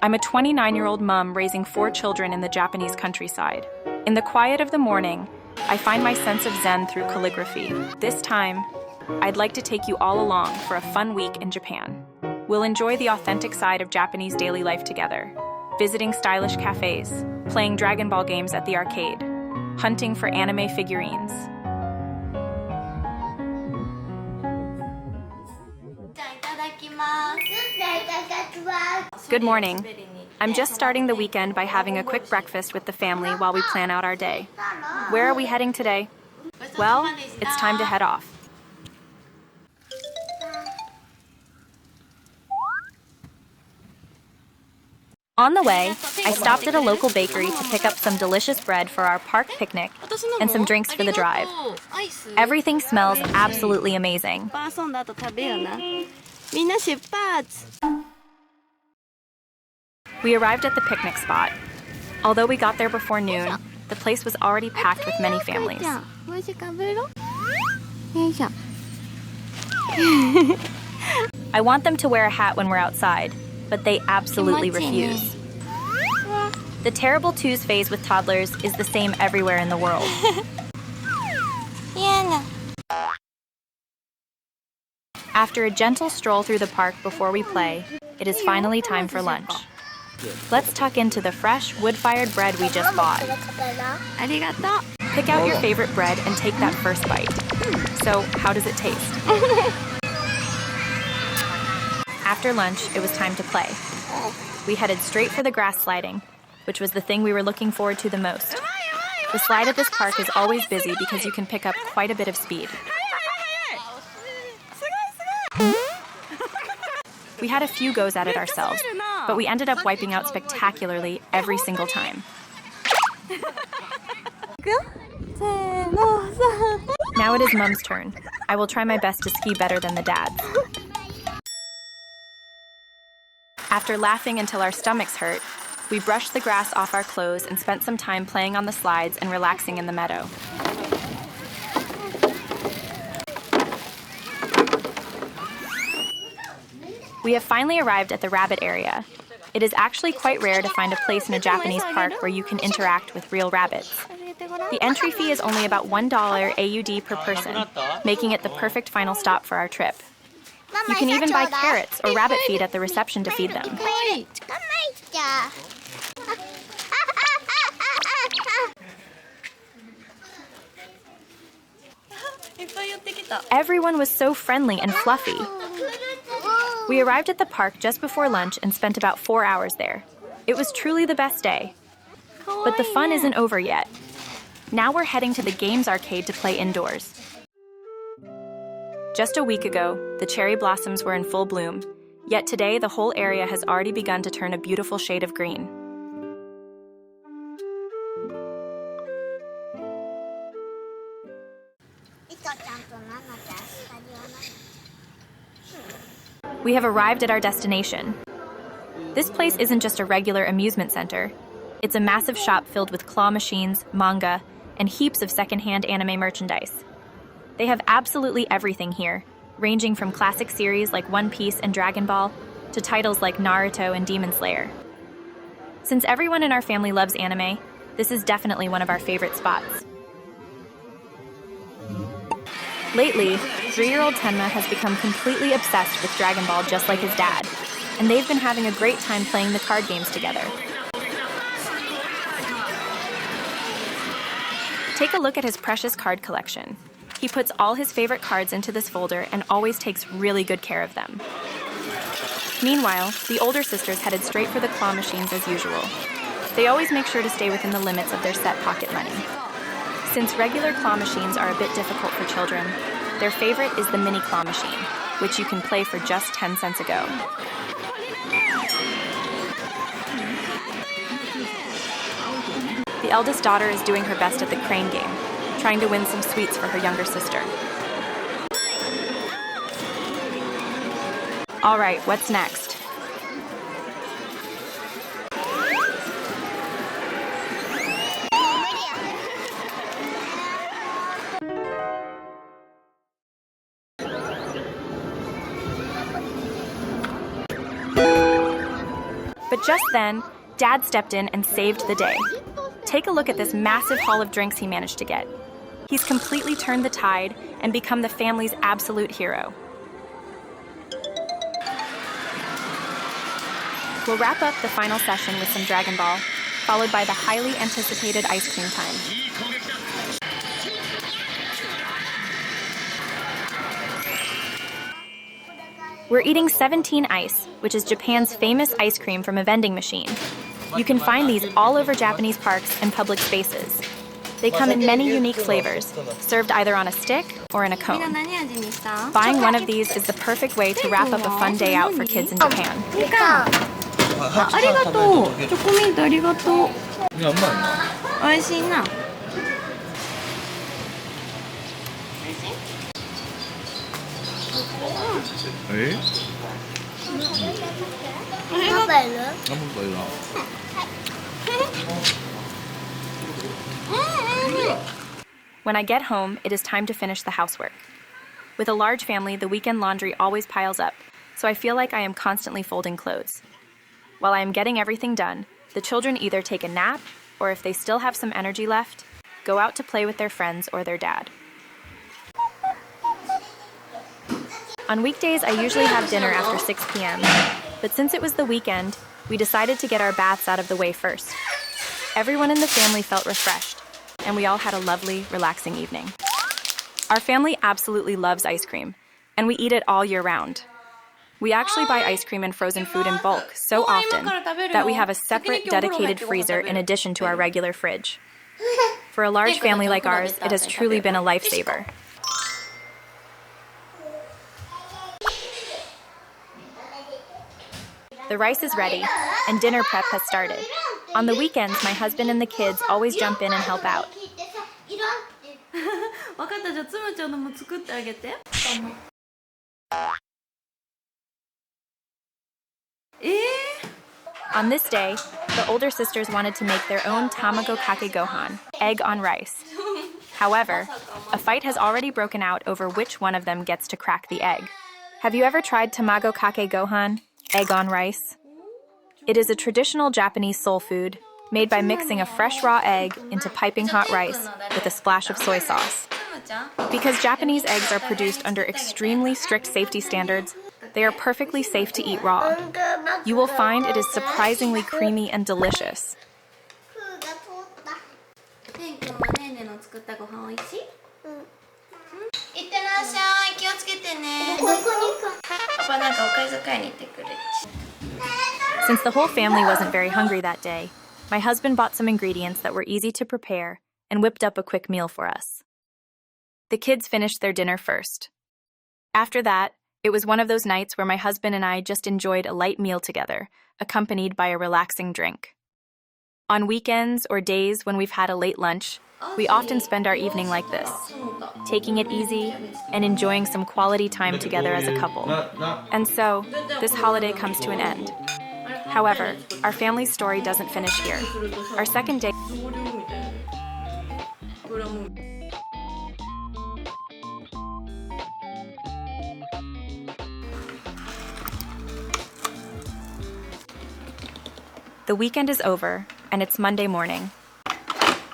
I'm a 29-year-old mom raising 4 children in the Japanese countryside. In the quiet of the morning, I find my sense of zen through calligraphy. This time, I'd like to take you all along for a fun week in Japan. We'll enjoy the authentic side of Japanese daily life together, visiting stylish cafes, playing Dragon Ball games at the arcade, hunting for anime figurines. Good morning. I'm just starting the weekend by having a quick breakfast with the family while we plan out our day. Where are we heading today? Well, it's time to head off. On the way, I stopped at a local bakery to pick up some delicious bread for our park picnic and some drinks for the drive. Everything smells absolutely amazing. We arrived at the picnic spot. Although we got there before noon, the place was already packed with many families. I want them to wear a hat when we're outside, but they absolutely refuse. The terrible twos phase with toddlers is the same everywhere in the world. After a gentle stroll through the park before we play, it is finally time for lunch. Let's tuck into the fresh, wood-fired bread we just bought. Pick out your favorite bread and take that first bite. So, how does it taste? After lunch, it was time to play. We headed straight for the grass sliding, which was the thing we were looking forward to the most. The slide at this park is always busy because you can pick up quite a bit of speed. We had a few goes at it ourselves, but we ended up wiping out spectacularly every single time. Now it is Mom's turn. I will try my best to ski better than the dads. After laughing until our stomachs hurt, we brushed the grass off our clothes and spent some time playing on the slides and relaxing in the meadow. We have finally arrived at the rabbit area. It is actually quite rare to find a place in a Japanese park where you can interact with real rabbits. The entry fee is only about $1 AUD per person, making it the perfect final stop for our trip. You can even buy carrots or rabbit feed at the reception to feed them. Everyone was so friendly and fluffy. We arrived at the park just before lunch and spent about 4 hours there. It was truly the best day. But the fun isn't over yet. Now we're heading to the games arcade to play indoors. Just a week ago, the cherry blossoms were in full bloom, yet today the whole area has already begun to turn a beautiful shade of green. We have arrived at our destination. This place isn't just a regular amusement center. It's a massive shop filled with claw machines, manga, and heaps of secondhand anime merchandise. They have absolutely everything here, ranging from classic series like One Piece and Dragon Ball to titles like Naruto and Demon Slayer. Since everyone in our family loves anime, this is definitely one of our favorite spots. Lately, 3-year-old Tenma has become completely obsessed with Dragon Ball just like his dad, and they've been having a great time playing the card games together. Take a look at his precious card collection. He puts all his favorite cards into this folder and always takes really good care of them. Meanwhile, the older sisters headed straight for the claw machines as usual. They always make sure to stay within the limits of their set pocket money. Since regular claw machines are a bit difficult for children, their favorite is the mini claw machine, which you can play for just 10 cents a go. The eldest daughter is doing her best at the crane game, trying to win some sweets for her younger sister. All right, what's next? But just then, Dad stepped in and saved the day. Take a look at this massive haul of drinks he managed to get. He's completely turned the tide and become the family's absolute hero. We'll wrap up the final session with some Dragon Ball, followed by the highly anticipated ice cream time. We're eating 17 Ice, which is Japan's famous ice cream from a vending machine. You can find these all over Japanese parks and public spaces. They come in many unique flavors, served either on a stick or in a cone. Buying one of these is the perfect way to wrap up a fun day out for kids in Japan. ありがとう。チョコミントありがとう。いや、うまいな。美味しいな。When I get home, it is time to finish the housework. With a large family, the weekend laundry always piles up, so I feel like I am constantly folding clothes. While I am getting everything done, the children either take a nap, or if they still have some energy left, go out to play with their friends or their dad. On weekdays, I usually have dinner after 6 p.m., but since it was the weekend, we decided to get our baths out of the way first. Everyone in the family felt refreshed, and we all had a lovely, relaxing evening. Our family absolutely loves ice cream, and we eat it all year round. We actually buy ice cream and frozen food in bulk so often that we have a separate dedicated freezer in addition to our regular fridge. For a large family like ours, it has truly been a lifesaver. The rice is ready, and dinner prep has started. On the weekends, my husband and the kids always jump in and help out. On this day, the older sisters wanted to make their own Tamago Kake Gohan, egg on rice. However, a fight has already broken out over which one of them gets to crack the egg. Have you ever tried Tamago Kake Gohan, egg on rice? It is a traditional Japanese soul food made by mixing a fresh raw egg into piping hot rice with a splash of soy sauce. Because Japanese eggs are produced under extremely strict safety standards, they are perfectly safe to eat raw. You will find it is surprisingly creamy and delicious. Since the whole family wasn't very hungry that day, my husband bought some ingredients that were easy to prepare and whipped up a quick meal for us. The kids finished their dinner first. After that, it was one of those nights where my husband and I just enjoyed a light meal together, accompanied by a relaxing drink. On weekends or days when we've had a late lunch, we often spend our evening like this, taking it easy and enjoying some quality time together as a couple. And so, this holiday comes to an end. However, our family's story doesn't finish here. Our second day... The weekend is over, and it's Monday morning.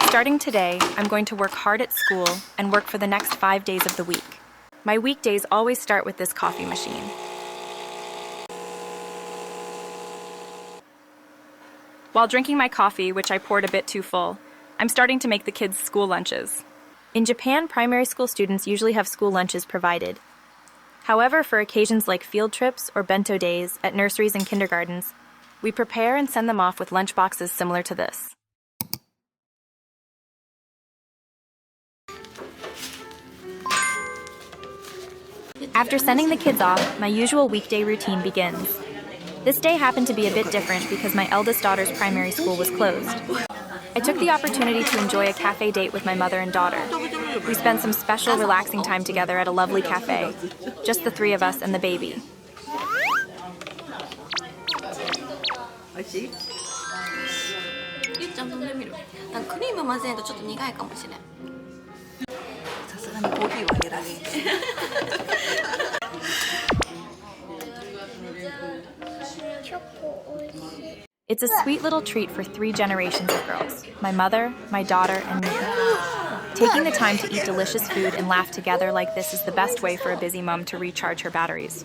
Starting today, I'm going to work hard at school and work for the next 5 days of the week. My weekdays always start with this coffee machine. While drinking my coffee, which I poured a bit too full, I'm starting to make the kids' school lunches. In Japan, primary school students usually have school lunches provided. However, for occasions like field trips or bento days at nurseries and kindergartens, we prepare and send them off with lunch boxes similar to this. After sending the kids off, my usual weekday routine begins. This day happened to be a bit different because my eldest daughter's primary school was closed. I took the opportunity to enjoy a cafe date with my mother and daughter. We spent some special relaxing time together at a lovely cafe, just the three of us and the baby. 美味しい？ゆっちゃん飲んでみる。なんかクリーム混ぜんとちょっと苦いかもしれん。さすがにコーヒーはあげられん。チョコ美味しい。It's a sweet little treat for 3 generations of girls, my mother, my daughter, and me. Taking the time to eat delicious food and laugh together like this is the best way for a busy mom to recharge her batteries.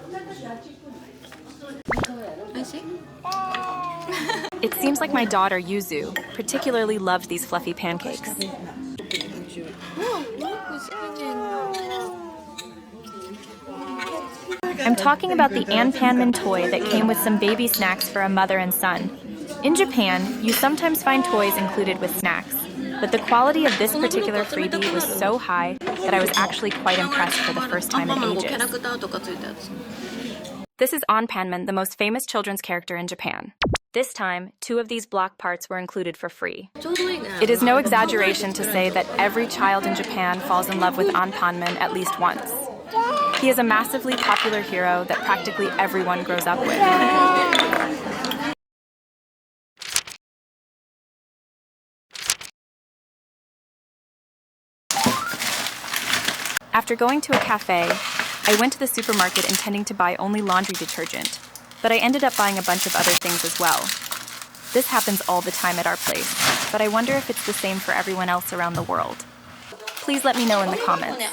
It seems like my daughter, Yuzu, particularly loves these fluffy pancakes. I'm talking about the Anpanman toy that came with some baby snacks for a mother and son. In Japan, you sometimes find toys included with snacks, but the quality of this particular freebie was so high that I was actually quite impressed for the first time in ages. This is Anpanman, the most famous children's character in Japan. This time, 2 of these block parts were included for free. It is no exaggeration to say that every child in Japan falls in love with Anpanman at least once. He is a massively popular hero that practically everyone grows up with. After going to a cafe, I went to the supermarket intending to buy only laundry detergent, but I ended up buying a bunch of other things as well. This happens all the time at our place, but I wonder if it's the same for everyone else around the world. Please let me know in the comments.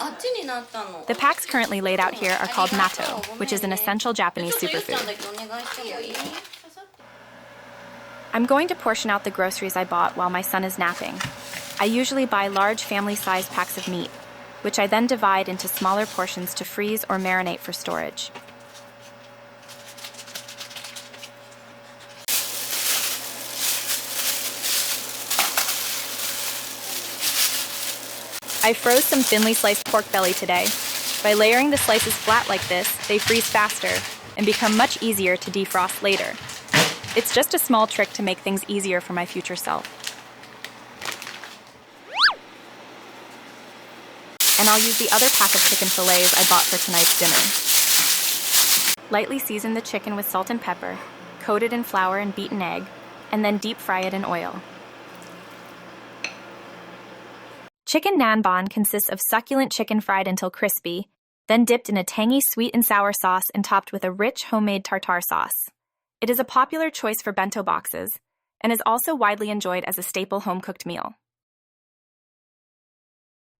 The packs currently laid out here are called natto, which is an essential Japanese superfood. I'm going to portion out the groceries I bought while my son is napping. I usually buy large family-sized packs of meat, which I then divide into smaller portions to freeze or marinate for storage. I froze some thinly sliced pork belly today. By layering the slices flat like this, they freeze faster and become much easier to defrost later. It's just a small trick to make things easier for my future self. And I'll use the other pack of chicken fillets I bought for tonight's dinner. Lightly season the chicken with salt and pepper, coat it in flour and beaten egg, and then deep fry it in oil. Chicken Nanban consists of succulent chicken fried until crispy, then dipped in a tangy sweet and sour sauce and topped with a rich homemade tartare sauce. It is a popular choice for bento boxes, and is also widely enjoyed as a staple home-cooked meal.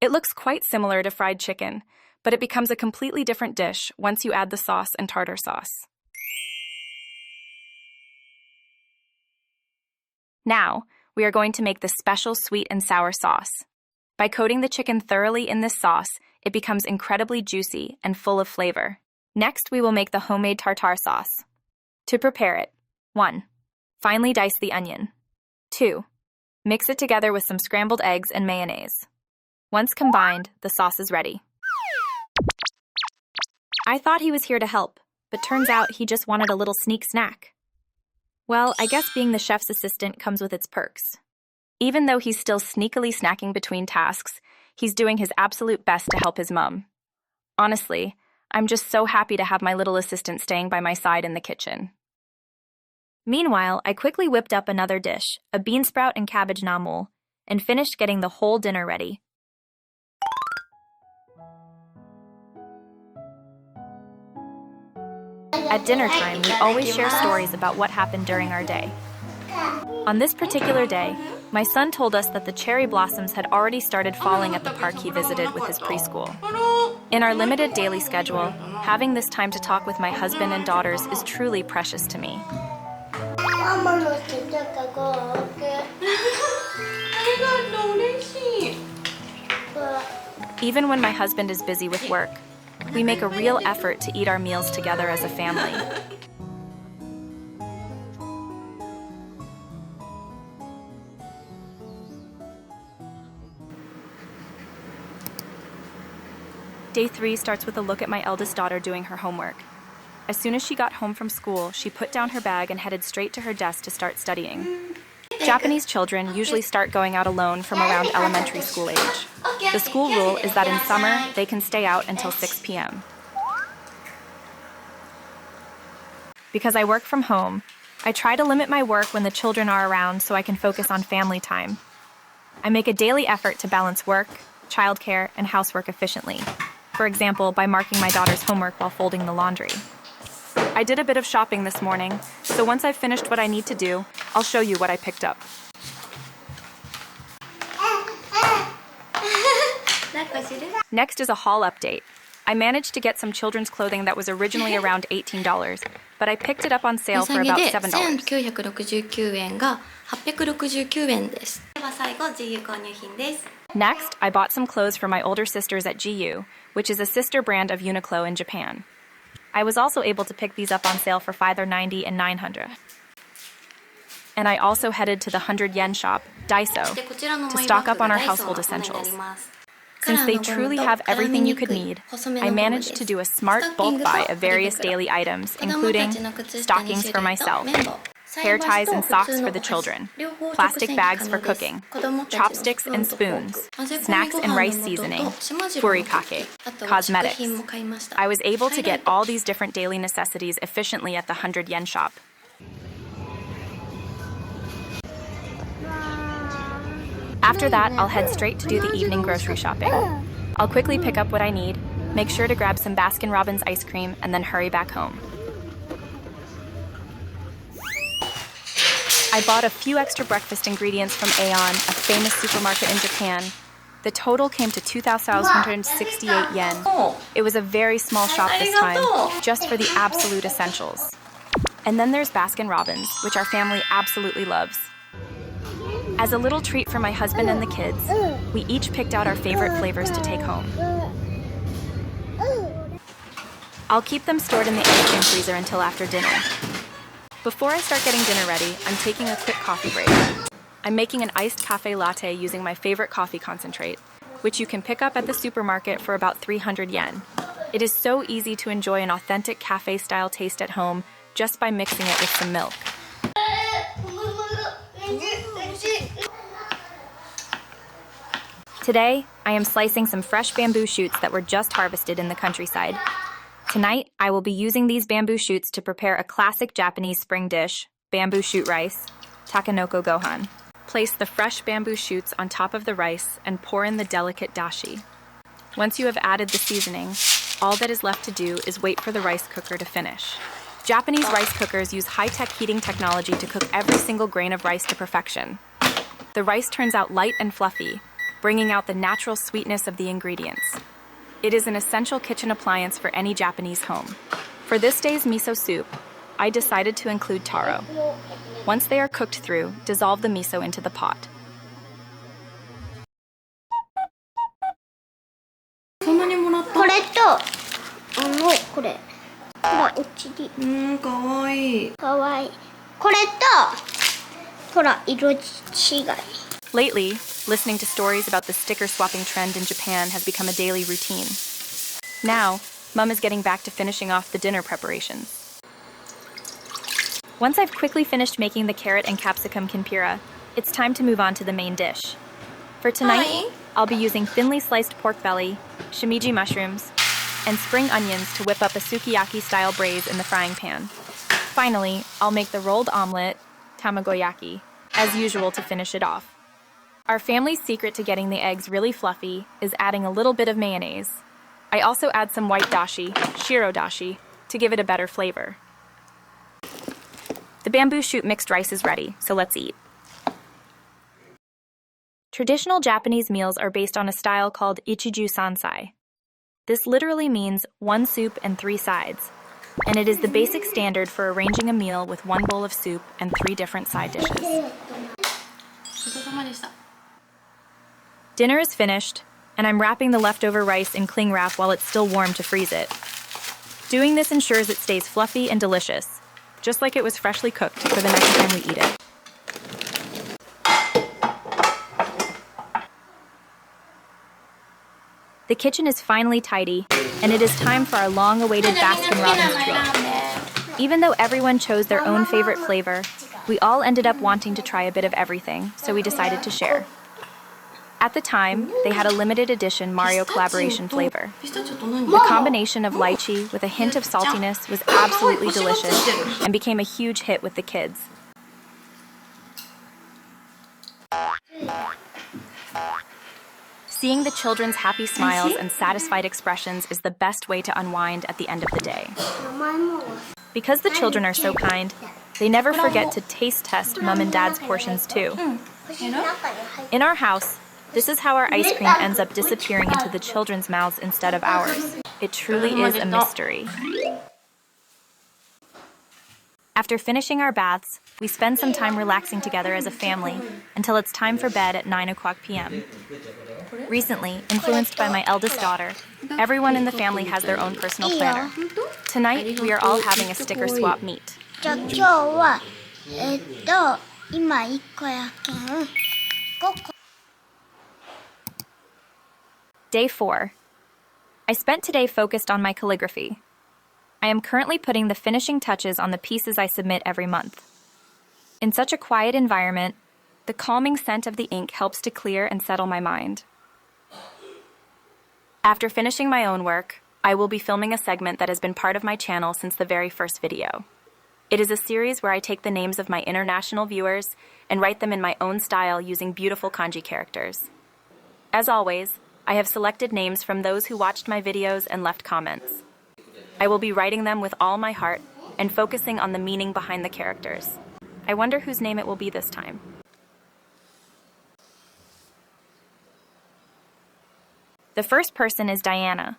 It looks quite similar to fried chicken, but it becomes a completely different dish once you add the sauce and tartar sauce. Now, we are going to make the special sweet and sour sauce. By coating the chicken thoroughly in this sauce, it becomes incredibly juicy and full of flavor. Next, we will make the homemade tartare sauce. To prepare it, 1. Finely dice the onion. 2. Mix it together with some scrambled eggs and mayonnaise. Once combined, the sauce is ready. I thought he was here to help, but turns out he just wanted a little sneak snack. Well, I guess being the chef's assistant comes with its perks. Even though he's still sneakily snacking between tasks, he's doing his absolute best to help his mom. Honestly, I'm just so happy to have my little assistant staying by my side in the kitchen. Meanwhile, I quickly whipped up another dish, a bean sprout and cabbage namul, and finished getting the whole dinner ready. At dinner time, we always share stories about what happened during our day. On this particular day, my son told us that the cherry blossoms had already started falling at the park he visited with his preschool. In our limited daily schedule, having this time to talk with my husband and daughters is truly precious to me. Even when my husband is busy with work, we make a real effort to eat our meals together as a family. Day 3 starts with a look at my eldest daughter doing her homework. As soon as she got home from school, she put down her bag and headed straight to her desk to start studying. Japanese children usually start going out alone from around elementary school age. The school rule is that in summer, they can stay out until 6 p.m. Because I work from home, I try to limit my work when the children are around so I can focus on family time. I make a daily effort to balance work, childcare, and housework efficiently. For example, by marking my daughter's homework while folding the laundry. I did a bit of shopping this morning, so once I've finished what I need to do, I'll show you what I picked up. Next is a haul update. I managed to get some children's clothing that was originally around $18, but I picked it up on sale for about $7. 1969円が869円です。では最後、GU 購入品です。Next, I bought some clothes for my older sisters at GU, which is a sister brand of Uniqlo in Japan. I was also able to pick these up on sale for $5.90 and $900. And I also headed to the 100 yen shop, Daiso, to stock up on our household essentials. Since they truly have everything you could need, I managed to do a smart bulk buy of various daily items, including stockings for myself, hair ties and socks for the children, plastic bags for cooking, chopsticks and spoons, snacks and rice seasoning, furikake, cosmetics. I was able to get all these different daily necessities efficiently at the 100 yen shop. After that, I'll head straight to do the evening grocery shopping. I'll quickly pick up what I need, make sure to grab some Baskin-Robbins ice cream, and then hurry back home. I bought a few extra breakfast ingredients from Aeon, a famous supermarket in Japan. The total came to 2,168 yen. It was a very small shop this time, just for the absolute essentials. And then there's Baskin-Robbins, which our family absolutely loves. As a little treat for my husband and the kids, we each picked out our favorite flavors to take home. I'll keep them stored in the ice cream freezer until after dinner. Before I start getting dinner ready, I'm taking a quick coffee break. I'm making an iced cafe latte using my favorite coffee concentrate, which you can pick up at the supermarket for about 300 yen. It is so easy to enjoy an authentic cafe-style taste at home just by mixing it with some milk. Today, I am slicing some fresh bamboo shoots that were just harvested in the countryside. Tonight, I will be using these bamboo shoots to prepare a classic Japanese spring dish, bamboo shoot rice, Takenoko Gohan. Place the fresh bamboo shoots on top of the rice and pour in the delicate dashi. Once you have added the seasoning, all that is left to do is wait for the rice cooker to finish. Japanese rice cookers use high-tech heating technology to cook every single grain of rice to perfection. The rice turns out light and fluffy, bringing out the natural sweetness of the ingredients. It is an essential kitchen appliance for any Japanese home. For this day's miso soup, I decided to include taro. Once they are cooked through, dissolve the miso into the pot. そんなにもらった？これとこれがうちにかわいい。かわいい。これとほら色違い。 Lately, listening to stories about the sticker swapping trend in Japan has become a daily routine. Now, Mum is getting back to finishing off the dinner preparations. Once I've quickly finished making the carrot and capsicum tempura, it's time to move on to the main dish. For tonight, I'll be using thinly sliced pork belly, shimiji mushrooms, and spring onions to whip up a sukiyaki-style braise in the frying pan. Finally, I'll make the rolled omelet, tamago kake, as usual to finish it off. Our family's secret to getting the eggs really fluffy is adding a little bit of mayonnaise. I also add some white dashi, shiro dashi, to give it a better flavor. The bamboo shoot mixed rice is ready, so let's eat. Traditional Japanese meals are based on a style called ichiju sansai. This literally means one soup and 3 sides, and it is the basic standard for arranging a meal with 1 bowl of soup and 3 different side dishes. Dinner is finished, and I'm wrapping the leftover rice in cling wrap while it's still warm to freeze it. Doing this ensures it stays fluffy and delicious, just like it was freshly cooked for the next time we eat it. The kitchen is finally tidy, and it is time for our long-awaited Baskin-Robbins treat. Even though everyone chose their own favorite flavor, we all ended up wanting to try a bit of everything, so we decided to share. At the time, they had a limited edition Mario collaboration flavor. The combination of lychee with a hint of saltiness was absolutely delicious and became a huge hit with the kids. Seeing the children's happy smiles and satisfied expressions is the best way to unwind at the end of the day. Because the children are so kind, They never forget to taste test Mom and Dad's portions too. In our house, this is how our ice cream ends up disappearing into the children's mouths instead of ours. It truly is a mystery. After finishing our baths, we spend some time relaxing together as a family until it's time for bed at 9 o'clock p.m. Recently, influenced by my eldest daughter, everyone in the family has their own personal planner. Tonight, we are all having a sticker swap meet. じゃあ今日は今1個やけん5個 Day 4. I spent today focused on my calligraphy. I am currently putting the finishing touches on the pieces I submit every month. In such a quiet environment, the calming scent of the ink helps to clear and settle my mind. After finishing my own work, I will be filming a segment that has been part of my channel since the very first video. It is a series where I take the names of my international viewers and write them in my own style using beautiful kanji characters. As always, I have selected names from those who watched my videos and left comments. I will be writing them with all my heart and focusing on the meaning behind the characters. I wonder whose name it will be this time. The first person is Diana.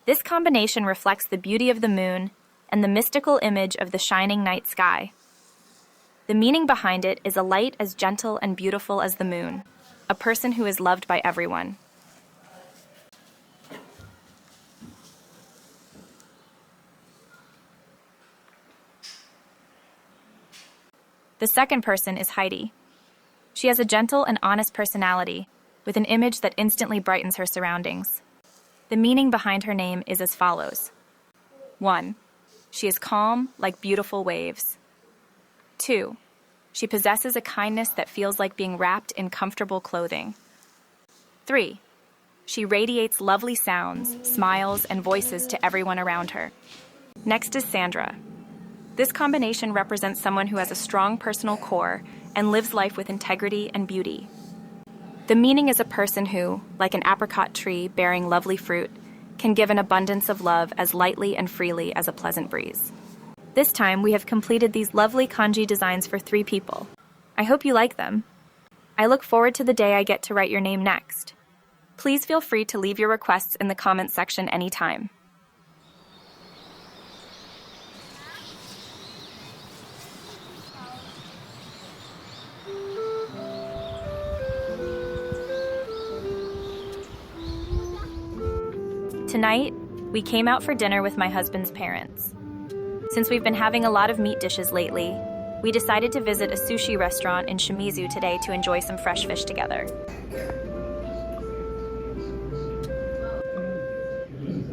This combination reflects the beauty of the moon and the mystical image of the shining night sky. The meaning behind it is a light as gentle and beautiful as the moon, a person who is loved by everyone. The second person is Heidi. She has a gentle and honest personality, with an image that instantly brightens her surroundings. The meaning behind her name is as follows. 1. She is calm, like beautiful waves. 2. She possesses a kindness that feels like being wrapped in comfortable clothing. 3. She radiates lovely sounds, smiles, and voices to everyone around her. Next is Sandra. This combination represents someone who has a strong personal core and lives life with integrity and beauty. The meaning is a person who, like an apricot tree bearing lovely fruit, can give an abundance of love as lightly and freely as a pleasant breeze. This time, we have completed these lovely kanji designs for 3 people. I hope you like them. I look forward to the day I get to write your name next. Please feel free to leave your requests in the comments section anytime. Tonight, we came out for dinner with my husband's parents. Since we've been having a lot of meat dishes lately, we decided to visit a sushi restaurant in Shimizu today to enjoy some fresh fish together.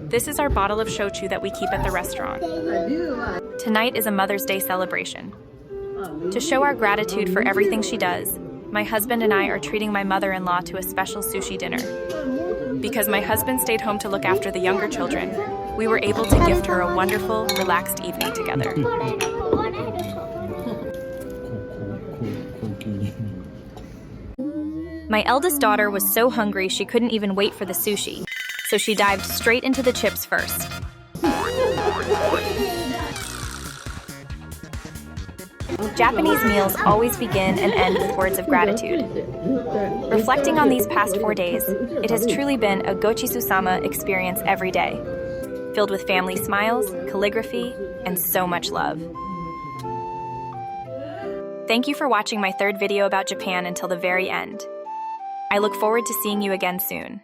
This is our bottle of shochu that we keep at the restaurant. Tonight is a Mother's Day celebration. To show our gratitude for everything she does, my husband and I are treating my mother-in-law to a special sushi dinner. Because my husband stayed home to look after the younger children, we were able to gift her a wonderful, relaxed evening together. My eldest daughter was so hungry she couldn't even wait for the sushi, so she dived straight into the chips first. Japanese meals always begin and end with words of gratitude. Reflecting on these past 4 days, it has truly been a gochisu-sama experience every day, filled with family smiles, calligraphy, and so much love. Thank you for watching my 3rd video about Japan until the very end. I look forward to seeing you again soon.